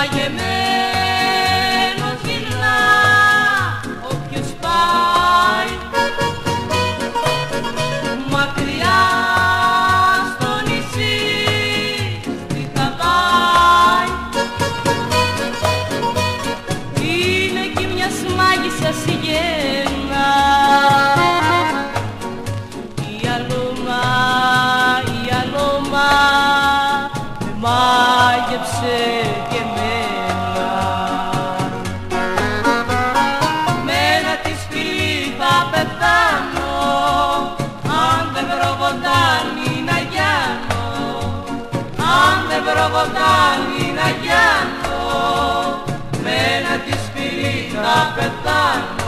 μαγεμένο γυρνά όποιος πάει μακριά στο νησί στη Χαβάη. Είναι εκεί μιας μάγισσας η γέννα, η αλώμα με μάγεψε και εμένα. Με ένα της φιλί θα πεθάνω αν δεν βρω βοτάνι να γιάνω, αν δεν βρω βοτάνι να γιάνω. Με ένα της φιλί θα πεθάνω